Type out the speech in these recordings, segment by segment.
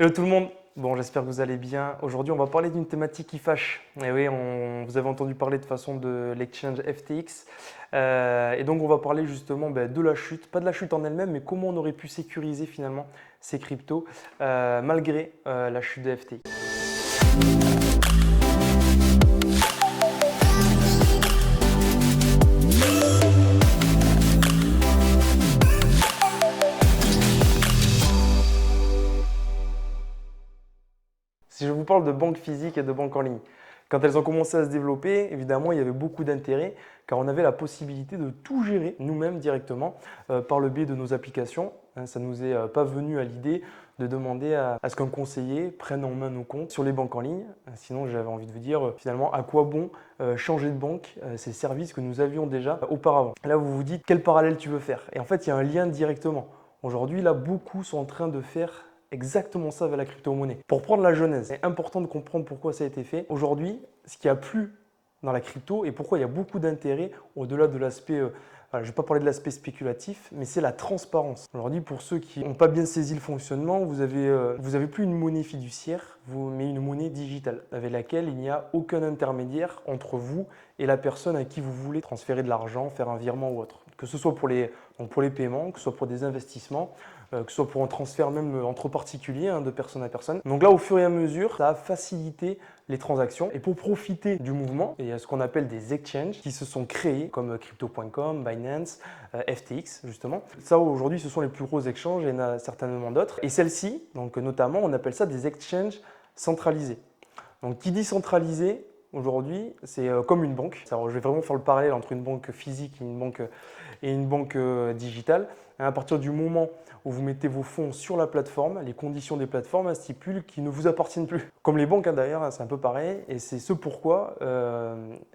Hello tout le monde, bon j'espère que vous allez bien. Aujourd'hui on va parler d'une thématique qui fâche. Et oui, vous avez entendu parler de façon de l'exchange FTX. Et donc on va parler justement de la chute, pas de la chute en elle-même, mais comment on aurait pu sécuriser finalement ces cryptos malgré la chute de FTX. Si je vous parle de banques physiques et de banques en ligne, quand elles ont commencé à se développer, évidemment, il y avait beaucoup d'intérêt car on avait la possibilité de tout gérer nous-mêmes directement par le biais de nos applications. Ça ne nous est pas venu à l'idée de demander à ce qu'un conseiller prenne en main nos comptes sur les banques en ligne. Sinon, j'avais envie de vous dire finalement à quoi bon changer de banque, ces services que nous avions déjà auparavant. Là, vous vous dites quel parallèle tu veux faire. Et en fait, il y a un lien directement. Aujourd'hui, là, beaucoup sont en train de faire exactement ça avec la crypto-monnaie. Pour prendre la genèse, c'est important de comprendre pourquoi ça a été fait. Aujourd'hui, ce qui a plu dans la crypto et pourquoi il y a beaucoup d'intérêt au-delà de l'aspect, je ne vais pas parler de l'aspect spéculatif, mais c'est la transparence. Aujourd'hui, pour ceux qui n'ont pas bien saisi le fonctionnement, vous avez plus une monnaie fiduciaire, mais une monnaie digitale avec laquelle il n'y a aucun intermédiaire entre vous et la personne à qui vous voulez transférer de l'argent, faire un virement ou autre. Que ce soit pour les paiements, que ce soit pour des investissements, que ce soit pour un transfert même entre particuliers, de personne à personne. Donc là, au fur et à mesure, ça a facilité les transactions. Et pour profiter du mouvement, il y a ce qu'on appelle des exchanges qui se sont créés, comme crypto.com, Binance, FTX, justement. Ça, aujourd'hui, ce sont les plus gros exchanges et il y en a certainement d'autres. Et celles-ci, donc notamment, on appelle ça des exchanges centralisés. Donc, qui dit centralisé, aujourd'hui, c'est comme une banque. Alors, je vais vraiment faire le parallèle entre une banque physique et une banque digitale. À partir du moment où vous mettez vos fonds sur la plateforme, les conditions des plateformes stipulent qu'ils ne vous appartiennent plus. Comme les banques d'ailleurs, c'est un peu pareil. Et c'est ce pourquoi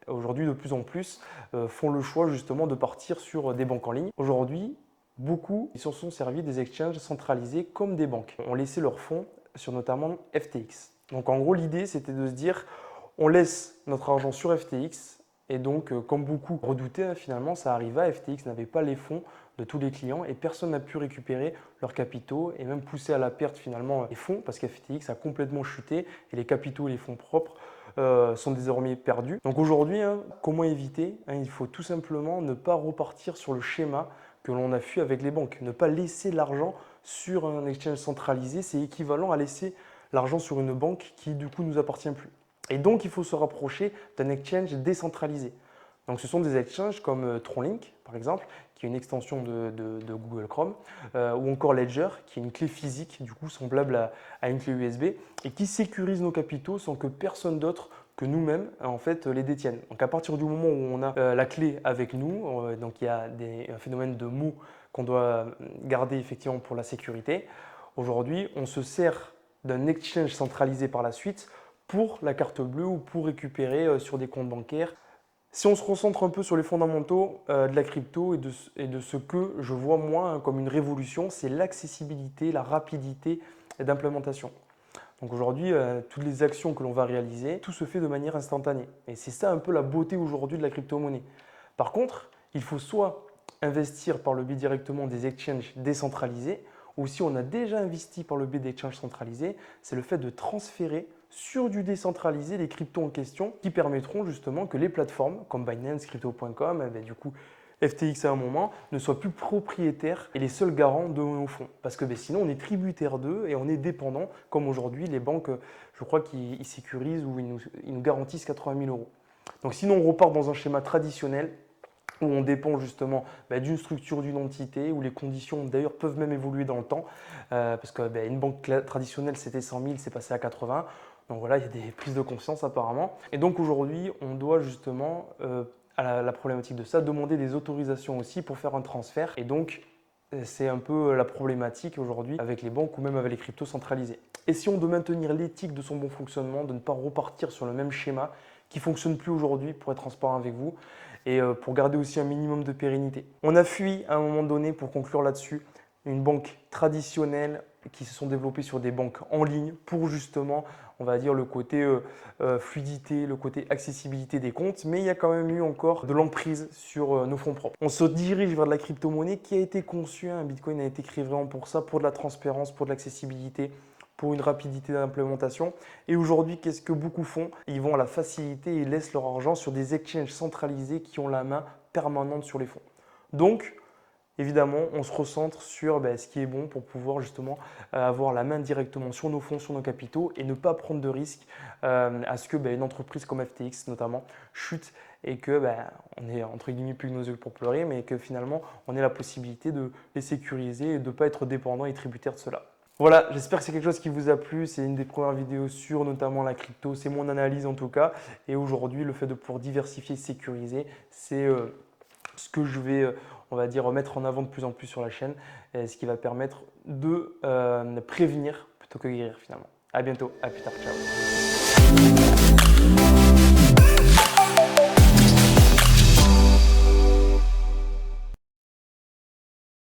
aujourd'hui de plus en plus font le choix justement de partir sur des banques en ligne. Aujourd'hui, beaucoup ils se sont servis des exchanges centralisés comme des banques. On laissé leurs fonds sur notamment FTX. Donc en gros, l'idée c'était de se dire on laisse notre argent sur FTX et donc comme beaucoup redoutaient finalement ça arriva, FTX n'avait pas les fonds de tous les clients et personne n'a pu récupérer leurs capitaux et même pousser à la perte finalement les fonds parce qu'FTX a complètement chuté et les capitaux et les fonds propres sont désormais perdus. Donc aujourd'hui, comment éviter? Il faut tout simplement ne pas repartir sur le schéma que l'on a fait avec les banques. Ne pas laisser l'argent sur un exchange centralisé, c'est équivalent à laisser l'argent sur une banque qui du coup ne nous appartient plus. Et donc il faut se rapprocher d'un exchange décentralisé. Donc ce sont des exchanges comme Tronlink par exemple, qui est une extension de Google Chrome, ou encore Ledger, qui est une clé physique du coup semblable à une clé USB et qui sécurise nos capitaux sans que personne d'autre que nous-mêmes en fait les détiennent. Donc à partir du moment où on a la clé avec nous, donc il y a un phénomène de mots qu'on doit garder effectivement pour la sécurité. Aujourd'hui, on se sert d'un exchange centralisé par la suite pour la carte bleue ou pour récupérer sur des comptes bancaires. Si on se concentre un peu sur les fondamentaux de la crypto et de ce que je vois moi comme une révolution, c'est l'accessibilité, la rapidité d'implémentation. Donc aujourd'hui, toutes les actions que l'on va réaliser, tout se fait de manière instantanée. Et c'est ça un peu la beauté aujourd'hui de la crypto-monnaie. Par contre, il faut soit investir par le biais directement des exchanges décentralisés, ou si on a déjà investi par le biais d'exchanges centralisés, c'est le fait de transférer sur du décentralisé les cryptos en question qui permettront justement que les plateformes comme Binance, Crypto.com, du coup FTX à un moment, ne soient plus propriétaires et les seuls garants de nos fonds. Parce que sinon, on est tributaire d'eux et on est dépendant, comme aujourd'hui, les banques, je crois qu'ils sécurisent ou ils nous garantissent 80 000 euros. Donc sinon, on repart dans un schéma traditionnel où on dépend justement d'une structure, d'une entité, où les conditions d'ailleurs peuvent même évoluer dans le temps, parce qu'une banque traditionnelle c'était 100 000, c'est passé à 80. Donc voilà, il y a des prises de conscience apparemment. Et donc aujourd'hui, on doit justement, à la problématique de ça, demander des autorisations aussi pour faire un transfert. Et donc, c'est un peu la problématique aujourd'hui avec les banques ou même avec les cryptos centralisés. Essayons de maintenir l'éthique de son bon fonctionnement, de ne pas repartir sur le même schéma qui ne fonctionne plus aujourd'hui pour être transparent avec vous et pour garder aussi un minimum de pérennité. On a fui à un moment donné, pour conclure là-dessus, une banque traditionnelle qui se sont développées sur des banques en ligne pour justement, on va dire, le côté fluidité, le côté accessibilité des comptes, mais il y a quand même eu encore de l'emprise sur nos fonds propres. On se dirige vers de la crypto-monnaie qui a été conçue, Bitcoin a été créé vraiment pour ça, pour de la transparence, pour de l'accessibilité, pour une rapidité d'implémentation. Et aujourd'hui, qu'est-ce que beaucoup font? Ils vont à la facilité et laissent leur argent sur des exchanges centralisés qui ont la main permanente sur les fonds. Donc, évidemment, on se recentre sur ce qui est bon pour pouvoir justement avoir la main directement sur nos fonds, sur nos capitaux et ne pas prendre de risques à ce que une entreprise comme FTX notamment chute et que on est entre guillemets plus que nos yeux pour pleurer, mais que finalement on ait la possibilité de les sécuriser et de ne pas être dépendant et tributaire de cela. Voilà, j'espère que c'est quelque chose qui vous a plu. C'est une des premières vidéos sur notamment la crypto. C'est mon analyse en tout cas. Et aujourd'hui, le fait de pouvoir diversifier, sécuriser, c'est ce que je vais, on va dire, mettre en avant de plus en plus sur la chaîne, ce qui va permettre de prévenir plutôt que guérir finalement. À bientôt, à plus tard, ciao.